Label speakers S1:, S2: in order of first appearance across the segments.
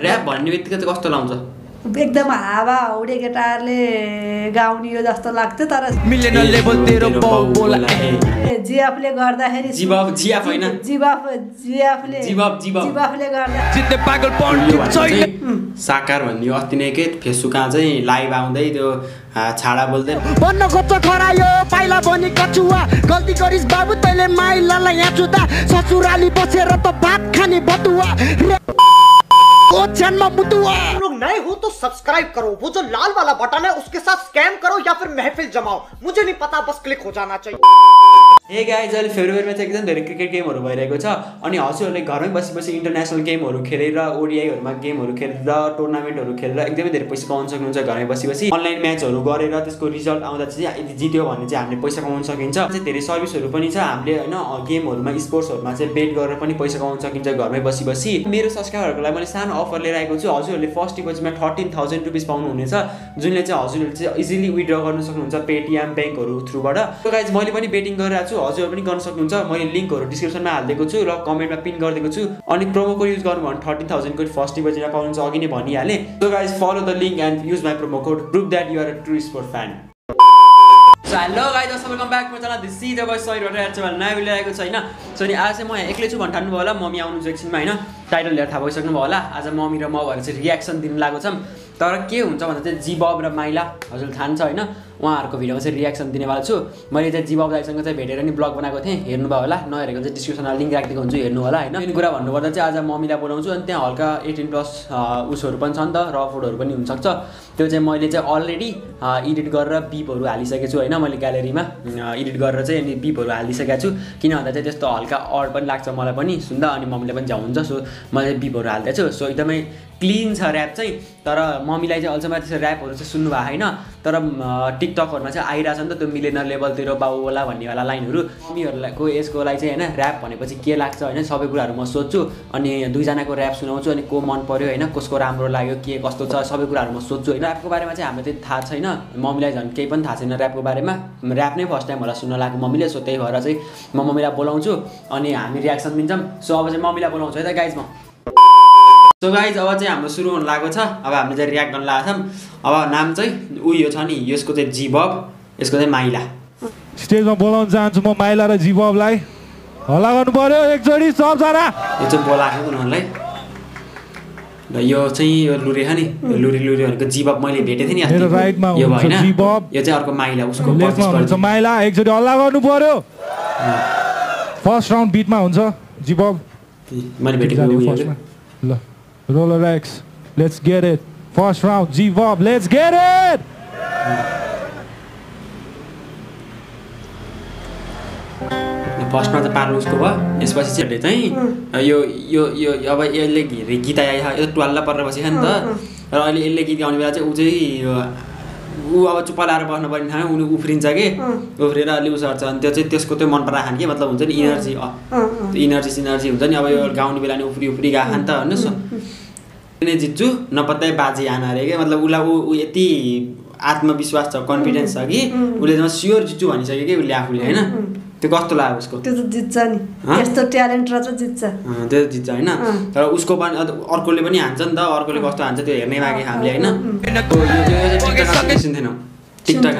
S1: Rap भन्ने बित्तिकै चाहिँ कस्तो लाउँछ
S2: एकदम हावा हाउडे केटाहरूले गाउने हो जस्तो लाग्थ्यो तर
S3: मिलेन लेभल तेरो बाउ बोला
S2: जिआफले गर्दाखेरि
S1: जिआफ हैन
S2: जिआफले गर्दा
S3: जित्ने पागल पण्डित छैन
S1: साकार भन्ने अस्ति नै के फेसबुकमा चाहिँ लाइभ आउँदै त्यो छाडा बोल्दै
S4: बन्न खोज्छ खरायो पाइला बनी कचुवा गल्ती गरिस् बाबु तैले माइलालाई यहाँ चुदा ससुराली बसेर त भात खाने बटुवा
S5: लोग नए हो तो सब्सक्राइब करो, वो जो लाल वाला बटन है उसके साथ स्कैम करो या फिर महफिल जमाओ, मुझे नहीं पता, बस क्लिक हो जाना चाहिए।
S1: हे गाइज अहिले फेब्रुअरीमा चाहिँ एकदम धेरै क्रिकेट गेमहरू भइरहेको छ अनि हजुरहरूले घरमै बसी बसी इन्टरनेसनल गेमहरू खेलेर ओडिआईहरूमा गेमहरू खेलेर टुर्नामेन्टहरू खेलेर एकदमै धेरै पैसा कमाउन सक्नुहुन्छ घरमै बसी बसी अनलाइन म्याचहरू गरेर त्यसको रिजल्ट आउँदा चाहिँ यदि जित्यो भने चाहिँ हामीले पैसा कमाउन सकिन्छ चाहिँ धेरै सर्भिसहरू पनि छ हामीले हैन गेमहरूमा स्पोर्ट्सहरूमा चाहिँ बेट गरेर पनि पैसा कमाउन सकिन्छ घरमै बसी बसी मेरो सब्स्क्राइबरहरूको लागि मैले सानो अफर लिएर आएको छु हजुरहरूले फर्स्ट डिपोजिटमा 13,000 रुपिस पाउनुहुनेछ जुनले चाहिँ हजुरहरूले चाहिँ इजिली विथड्र गर्न सक्नुहुन्छ पेटिएम ब्याङ्कहरू थ्रुबाट सो गाइज मैले पनि बेटिङ गरिरहेको छु हजुरहरू पनि गर्न सक्नुहुन्छ मैले लिङ्कहरू डिस्क्रिप्सनमा हालिदिएको छु र कमेन्टमा पिन गरिदिएको छु अनि प्रोमो कोड युज गर्नु भने 13,000 को फर्स्ट डिपोजिटमा पाउनुहुन्छ अघि नै भनिहालेँ so guys follow the link and use my promo code prove that you are a true sport fan so hello guys welcome back my channel this is our सरी भएर channel नयाँ भिडियो आएको छ हैन सो नि आज चाहिँ म यहाँ एक्लै छु भन्न थाल्नुभयो होला मम्मी आउनु छ एकछिनमा हैन टाइटल लिएर थाहा भइसक्नु भयो होला आज मम्मी र म भएर चाहिँ रियाक्सन दिन लागेको छौँ तर के हुन्छ भन्दा चाहिँ जिबब र माइला हजुरले थाहा छ हैन उहाँहरूको भिडियोमा चाहिँ रियाक्सन दिनेवाला छु मैले चाहिँ जिबब दाइसँग चाहिँ भेटेर नि ब्लग बनाएको थिएँ हेर्नुभयो होला नहेरेको चाहिँ डिस्क्रिप्सनमा लिङ्क राखिदिएको हुन्छु हेर्नु होला हैन मेन कुरा भन्नुपर्दा चाहिँ आज मम्मीलाई बोलाउँछु अनि त्यहाँ हल्का 18+ उसहरू पनि छ नि त र फुडहरू पनि हुनसक्छ त्यो चाहिँ मैले चाहिँ अलरेडी एडिट गरेर बिपहरू हालिसकेको छु हैन मैले ग्यालेरीमा एडिट गरेर चाहिँ अनि बिपहरू हालिसकेको छु किन भन्दा चाहिँ त्यस्तो हल्का अड पनि लाग्छ मलाई पनि सुन्दा अनि मम्मीले पनि जाउ हुन्छ सो मैले बिपहरू हाल्दैछु सो एकदमै क्लिन छ ऱ्याप चाहिँ तर मम्मीलाई चाहिँ अझमा त्यसो ऱ्यापहरू चाहिँ सुन्नु भएको छैन तर टिकटकहरूमा चाहिँ आइरहेछ नि त त्यो मिलेनर लेभलतिर बाउ होला भन्नेवाला लाइनहरू मम्मीहरूको यसको लागि चाहिँ होइन ऱ्याप भनेपछि के लाग्छ होइन सबै कुराहरू म सोध्छु अनि दुईजनाको ऱ्याप सुनाउँछु अनि को मन पर्यो होइन कसको राम्रो लाग्यो के कस्तो छ सबै कुराहरू म सोध्छु होइन ऱ्यापको बारेमा चाहिँ हामीलाई चाहिँ थाहा छैन मम्मीलाई झन् केही पनि थाहा छैन ऱ्यापको बारेमा ऱ्याप नै फर्स्ट टाइम होला सुन्न लागेको मम्मीले सो त्यही भएर चाहिँ म मम्मीलाई बोलाउँछु अनि हामी रियाक्सन दिन्छौँ सो अब चाहिँ मम्मीलाई बोलाउँछु है त गाइज म सो गाइज अब चाहिँ हाम्रो सुरु हुन लागेको छ अब हामीले चाहिँ रियाक्ट गर्न लागेको छौँ अब नाम चाहिँ उयो छ नि यसको चाहिँ जिबब यसको चाहिँ माइला
S6: स्टेजमा बोलाउन चाहन्छु म माइला र जिबबलाई हल्ला गर्नु पर्यो एकचोटि सबजना
S1: यो चाहिँ बोलाएको उनीहरूलाई र यो चाहिँ यो लुरे छ नि लुरी भनेको जिबब मैले भेटेको थिएँ नि
S6: राइटमा
S1: यो भएन
S6: जिबब
S1: यो चाहिँ अर्को माइला उसको
S6: लेफ्टमा माइला एकचोटि हल्ला गर्नु पर्यो फर्स्ट राउन्ड बिटमा हुन्छ जिबब
S1: मैले भेटेको
S6: ल Roller X, let's get it. First round, G-Bob, let's get it!
S1: फर्स्टमा चाहिँ पार्नु उसको भयो यसपछि चाहिँ चाहिँ यो यो यो अब यसले गीत आयो यो टुवाल्ला परेर बसेको नि त र अहिले यसले गीत गाउने बेला चाहिँ ऊ चाहिँ ऊ अब चुप्पा लाएर बस्नुपर्ने ठाउँ उनी उफ्रिन्छ कि उफ्रेर अलि उसर्छ अनि त्यो चाहिँ त्यसको त्यो मन पराएको खाने कि मतलब हुन्छ नि इनर्जी हुन्छ नि अब यो गाउने बेला नि उफ्री गएको नि त होइन सो नै जित्छु नपत्तै बाजी आन अरे क्या मतलब उसलाई ऊ यति आत्मविश्वास छ कन्फिडेन्स छ कि उसले जम्मा स्योर जित्छु भनिसक्यो कि उसले आफूले होइन त्यो कस्तो लाग्यो उसको
S2: त्यो त जित्छ नि यस्तो ट्यालेन्ट रहेछ जित्छ
S1: त्यो जित्छ होइन तर उसको पनि अर्कोले पनि हान्छ नि त अर्कोले कस्तो हान्छ त्यो हेर्नै मागे हामीले होइन सुन्थेनौँ टिकटक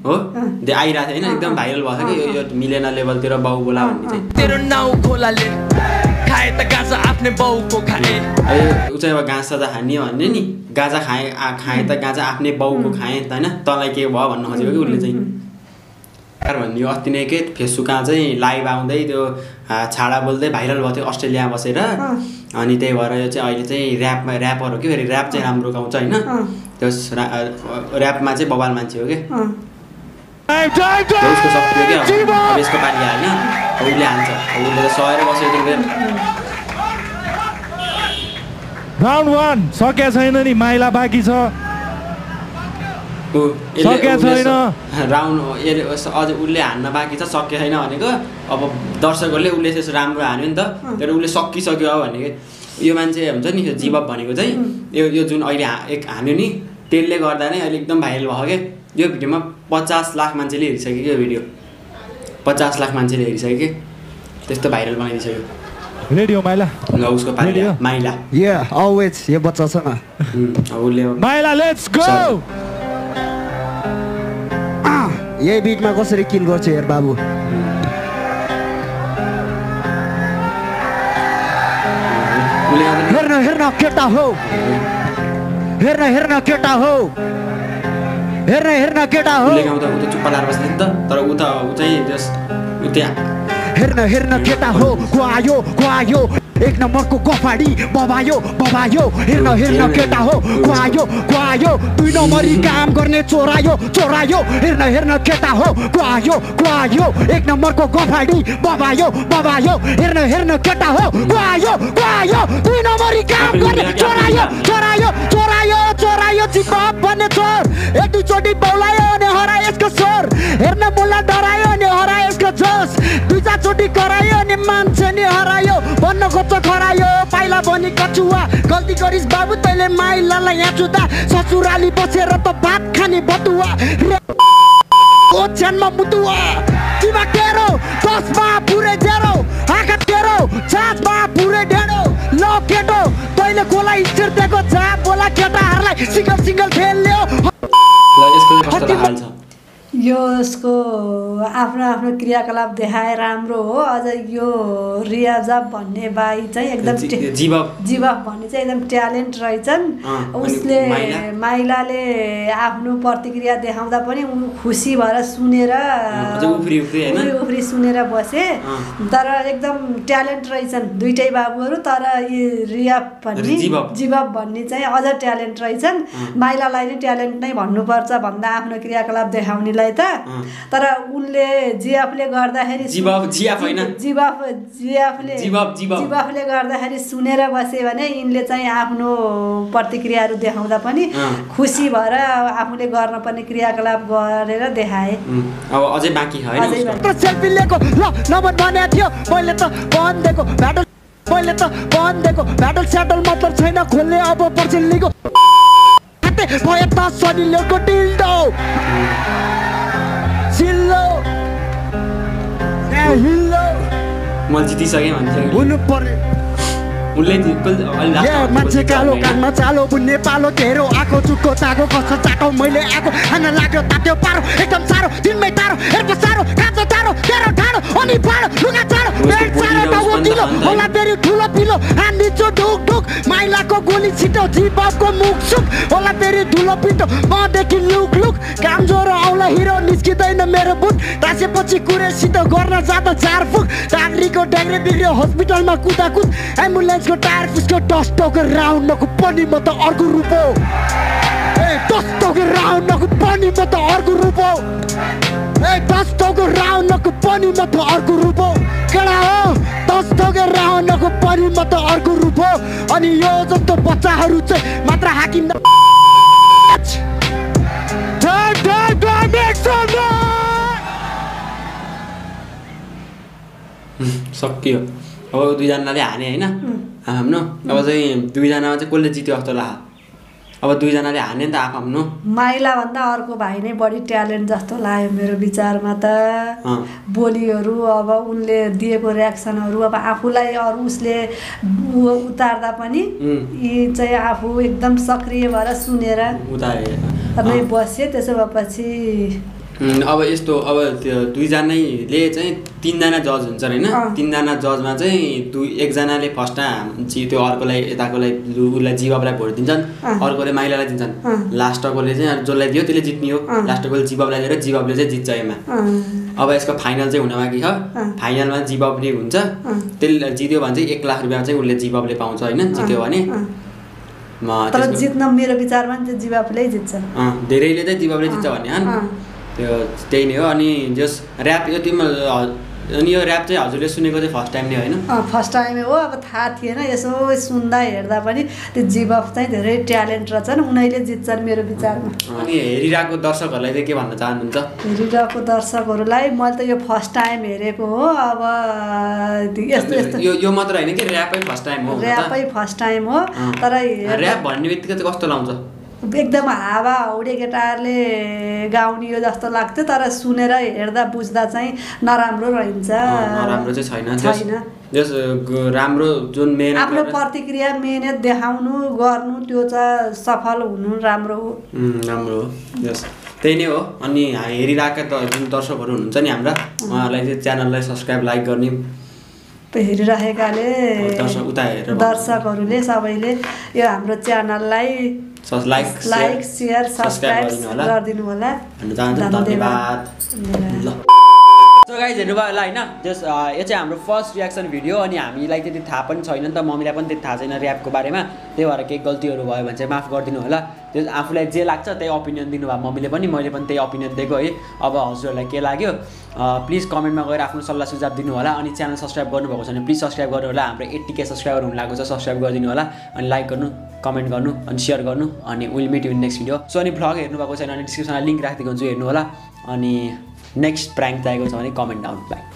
S1: हो त्यो आइरहेको थियो होइन एकदम भाइरल भएको थियो यो मिलेन लेभलतिर बाउ बोला भन्ने चाहिँ
S3: तेरो नाउ खोलाले खाए त गाजा आफ्नै बाउको खाए
S1: ऊ चाहिँ अब गाँस सजा खाने भन्ने नि गाजा खाए त गाजा आफ्नै बाउको खाएँ होइन तँलाई के भयो भन्नु खोजेको कि उसले चाहिँ भन्ने यो अस्ति नै के फेसबुकमा चाहिँ लाइभ आउँदै त्यो छाडा बोल्दै भाइरल भएको थियो अस्ट्रेलियामा बसेर अनि त्यही भएर यो चाहिँ अहिले चाहिँ ऱ्यापर हो कि फेरि ऱ्याप चाहिँ राम्रो गाउँछ होइन त्यो ऱ्यापमा चाहिँ बवाल मान्छे हो कि उसको सक्यो कि अब यसको पाली हाल्न उसले हान्छ उसले त सहेर बसेको
S6: राउन्ड 1 सकेको छैन नि माइला बाँकी छ
S1: राउन्ड अझ उसले हान्न बाँकी छ सके छैन भनेको अब दर्शकहरूले उसले त्यसो राम्रो हान्यो नि त तर उसले सकिसक्यो भनेको यो मान्छे हुन्छ नि जिबब भनेको चाहिँ यो जुन अहिले हान्यो नि त्यसले गर्दा नै अहिले एकदम भाइरल भयो क्या यो भिडियोमा 50 लाख मान्छेले हेरिसक्यो यो भिडियो 50 लाख मान्छेले हेरिसक्यो कि त्यस्तो भाइरल बनाइदिसक्यो
S6: रेडी हो माइला
S1: ल उसको पाली
S6: रेडी हो?
S1: माइला
S4: अलवेज यो बच्चासँग
S1: अब उसले
S6: माइला लेट्स गो
S4: यही बिटमा कसरी किल गर्छ हेर बाबु हेर्न हेर्न केटा हो हेर्न हेर्न केटा हो हेर्न हेर्न केटा हो
S1: उसले गाउँदा उ त चुप्पा लाएर बस्दैन त तर उ चाहिँ जस उ त्यहाँ
S4: हेर्न हेर्न केटा हो को आयो एक नम्बरको गफाडी बबायो हेर्न हेर्न केटा हो को आयो 2 नम्बरी काम गर्ने चोरायो हेर्न हेर्न केटा हो को आयो एक नम्बरको गफाडी बबायो हेर्न हेर्न केटा हो को आयो 2 नम्बरी काम गर्ने चोरायो चिपप भन्ने चोर एकचोटि बौलायो अनि हरायो यसको स्वर हेर्न मुला डरायो अनि हरायो यसको जोस 2-4 चोटि करायो अनि मान्छे नि हरायो भन्न खोज्छ खरायो पाइला बनी कचुवा गल्ती गरिस् बाबु तैले माइलालाई याचुदा ससुराली बसेर त भात खाने बटुवा ओछ्यानमा मुतुवा तिमा केरो 10मा पुरै जेरो आँखा तेरो 7मा पुरै ढेडो ल केटो तैले गोलाई स्थिर दिएको छ बोला केटाहरूलाई सिंगल खेल्यो
S1: ल यसको कस्तो हाल छ
S2: यो उसको आफ्नो क्रियाकलाप देखाए राम्रो हो अझ यो रियाजा भन्ने बाई चाहिँ एकदम जीवक भन्ने चाहिँ एकदम ट्यालेन्ट रहेछन् उसले माइलाले आफ्नो प्रतिक्रिया देखाउँदा पनि उनी खुसी भएर सुनेर उफ्री सुनेर बसे तर एकदम ट्यालेन्ट रहेछन् दुईटै बाबुहरू तर यी रिया भन्ने जीवक भन्ने चाहिँ अझ ट्यालेन्ट रहेछन् माइलालाई नै ट्यालेन्ट नै भन्नुपर्छ भन्दा आफ्नो क्रियाकलाप देखाउनेलाई तर उनले जिआफले गर्दाखेरि जिआफले गर्दाखेरि सुनेर बसे भने यिनले चाहिँ आफ्नो प्रतिक्रियाहरू देखाउँदा पनि खुसी भएर आफूले गर्नुपर्ने क्रियाकलाप गरेर देखाए
S1: अब अझै बाँकी छ हैन
S4: सेल्फी लिएको ल नम्बर भनेको थियो मैले त ब्याटल स्याटल मतलब छैन खोल्ने अब पर्छ लिगो भयो त सनिलेको डिल्डो सिल्लो हिल्लो
S1: म जितिसकेँ भन्छ
S4: हुनु पर्ने मान्छे कालो कानमा चालो बुन्ने पालो घेरो आको चुक्को ताको कस्तो चाटो मैले आको खाना लाग्यो तात्यो पारो एकदम सारो दिनमै तारो हेर्को सारो काँचो तारो तेरो ठाडो अनि पाडो लुगा चाडो पेट सारो टाउको दिलो होला बेरी ठुलो पिलो हान्दी चो ढुक ढुक माइलाको गोली छिटो जीवको मुख सुक होला बेरी ठुलो पिटो मदेखि लुक काम जोरो आउला हिरो निस्किँदैन मेरो बुट तासेपछि कुरेसित गर्न जाँदा 4 फुट टाङ्ग्रीको ड्याङ्ग्रे बिग्रियो हस्पिटलमा कुदाकुद एम्बुलेन्सको टायर फुस्को टस्टोको राउन्डको पनि म त अर्को रूप हो टस्टोको राउन्डको पनि म त अर्को रूप हो टस्टोको राउन्डको पनि म त अर्को रूप हो केडा हो टस्टोको राउन्डको पनि म त अर्को रूप हो अनि यो जस्तो बच्चाहरू चाहिँ मात्र हाकिम
S1: सकियो अब दुईजनाले हाने होइन आफ्नो अब चाहिँ दुईजनामा चाहिँ कसले जित्यो जस्तो लाग्यो अब दुईजनाले हाने नि त आफ्नो
S2: माइला भन्दा अर्को भाइ नै बढी ट्यालेन्ट जस्तो लाग्यो मेरो विचारमा त बोलीहरू अब उनले दिएको रियाक्सनहरू अब आफूलाई अरू उसले उतार्दा पनि यी चाहिँ आफू एकदम सक्रिय भएर सुनेर नै बसे त्यसो भएपछि
S1: अब यस्तो अब त्यो दुईजनाले चाहिँ 3 जना जज हुन्छन् होइन 3 जना जजमा चाहिँ एकजनाले फर्स्टमा त्यो अर्कोलाई यताकोलाई उसलाई जीवबलाई भोट दिन्छन् अर्कोले माइलालाई दिन्छन् लास्टकोले चाहिँ जसलाई दियो त्यसले जित्ने हो लास्टकोले जीवबलाई दिएर जीवबले चाहिँ जित्छ यसमा अब यसको फाइनल चाहिँ हुन बाँकी छ फाइनलमा जीवबले हुन्छ त्यसले जित्यो भने चाहिँ 1 लाख रुपियाँ चाहिँ उसले जीवबले पाउँछ होइन जित्यो भने
S2: तर जित्न मेरो विचारमा चाहिँ जीवबले जित्छ
S1: धेरैले चाहिँ जीवबले जित्छ भन्ने त्यो त्यही नै हो अनि जस ऱ्याप यो तिम्रो अनि यो ऱ्याप चाहिँ हजुरले सुनेको चाहिँ फर्स्ट टाइम नै होइन
S2: फर्स्ट टाइम हो अब थाहा थिएन यसो सुन्दा हेर्दा पनि त्यो जीवफ चाहिँ धेरै ट्यालेन्ट रहेछन् उनीहरूले जित्छन् मेरो विचारमा
S1: अनि हेरिरहेको दर्शकहरूलाई चाहिँ के भन्न चाहनुहुन्छ
S2: हेरिरहेको दर्शकहरूलाई मैले त यो फर्स्ट टाइम हेरेको हो अब यस्तो
S1: यो मात्र होइन कि ऱ्यापै फर्स्ट टाइम हो
S2: ऱ्यापै फर्स्ट टाइम हो तर
S1: ऱ्याप भन्ने बित्तिकै चाहिँ कस्तो लाउँछ
S2: एकदम हावा हाउडे केटाहरूले गाउने हो जस्तो लाग्थ्यो तर सुनेर हेर्दा बुझ्दा चाहिँ नराम्रो रहन्छ
S1: नराम्रो चाहिँ छैन जस राम्रो जुन मेहनत
S2: आफ्नो प्रतिक्रिया मेहनत देखाउनु गर्नु त्यो चाहिँ सफल हुनु राम्रो हो
S1: राम्रो हो जस त्यही नै हो अनि हेरिरहेका जुन दर्शकहरू हुनुहुन्छ नि हाम्रा उहाँहरूलाई चाहिँ च्यानललाई सब्स्क्राइब लाइक गर्ने
S2: हेरिरहेकाले
S1: दर्शकहरूले
S2: सबैले यो हाम्रो च्यानललाई लाइक सेयर सब्स्क्राइब गरिदिनु होला
S1: धन्यवाद सो गाइज हेर्नुभयो होला होइन जस यो चाहिँ हाम्रो फर्स्ट रियाक्सन भिडियो अनि हामीलाई त्यति थाहा पनि छैन नि त मम्मीलाई पनि त्यति थाहा छैन ऱ्यापको बारेमा त्यही भएर केही गल्तीहरू भयो भने चाहिँ माफ गरिदिनु होला त्यो आफूलाई जे लाग्छ त्यही ओपिनियन दिनुभयो मम्मीले पनि मैले पनि त्यही ओपिनियन दिएको है अब हजुरहरूलाई के लाग्यो प्लिज कमेन्टमा गएर आफ्नो सल्लाह सुझाव दिनु होला अनि च्यानल सब्स्क्राइब गर्नुभएको छ भने प्लिज सब्स्क्राइब गर्नु होला हाम्रो 80K सब्स्क्राइबर हुन लागेको छ सब्स्क्राइब गरिदिनु होला अनि लाइक गर्नु कमेन्ट गर्नु अनि सेयर गर्नु अनि will meet in next video so अनि भ्लग हेर्नुभएको छैन भने डिस्क्रिप्सनमा लिङ्क राखिदिएको हुन्छु हेर्नु होला अनि नेक्स्ट प्राङ्क चाहिएको छ भने कमेन्ट डाउन बाई